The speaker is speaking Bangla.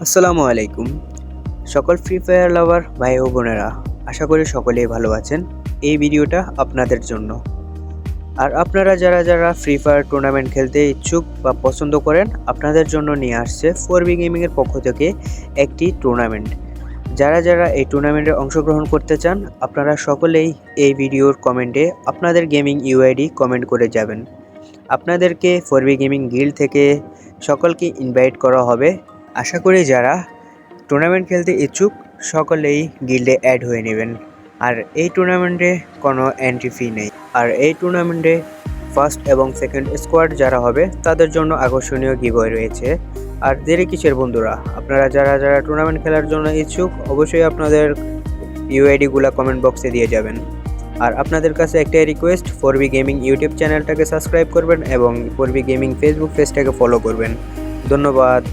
আসসালামু আলাইকুম। সকল ফ্রি ফায়ার লাভার ভাই ও বোনেরা, আশা করি সকলেই ভালো আছেন। এই ভিডিওটা আপনাদের জন্য। আর আপনারা যারা ফ্রি ফায়ার টুর্নামেন্ট খেলতে ইচ্ছুক বা পছন্দ করেন, আপনাদের জন্য নিয়ে আসছে 4B গেমিংয়ের পক্ষ থেকে একটি টুর্নামেন্ট। যারা এই টুর্নামেন্টে অংশগ্রহণ করতে চান, আপনারা সকলেই এই ভিডিওর কমেন্টে আপনাদের গেমিং ইউআইডি কমেন্ট করে যাবেন। আপনাদেরকে 4B গেমিং গিল্ড থেকে সকলকে ইনভাইট করা হবে। আশা করি যারা টুর্নামেন্ট খেলতে ইচ্ছুক সকলেই গিল্ডে অ্যাড হয়ে নেবেন। আর এই টুর্নামেন্টে কোনো এন্ট্রি ফি নেই। আর এই টুর্নামেন্টে ফার্স্ট এবং সেকেন্ড স্কোয়াড যারা হবে তাদের জন্য আকর্ষণীয় গিভওয়ে রয়েছে। আর দেরি কিসের বন্ধুরা, আপনারা যারা টুর্নামেন্ট খেলার জন্য ইচ্ছুক অবশ্যই আপনাদের ইউআইডিগুলো কমেন্ট বক্সে দিয়ে যাবেন। আর আপনাদের কাছে একটাই রিকোয়েস্ট, 4B গেমিং ইউটিউব চ্যানেলটাকে সাবস্ক্রাইব করবেন এবং 4B গেমিং ফেসবুক পেজটাকে ফলো করবেন। ধন্যবাদ।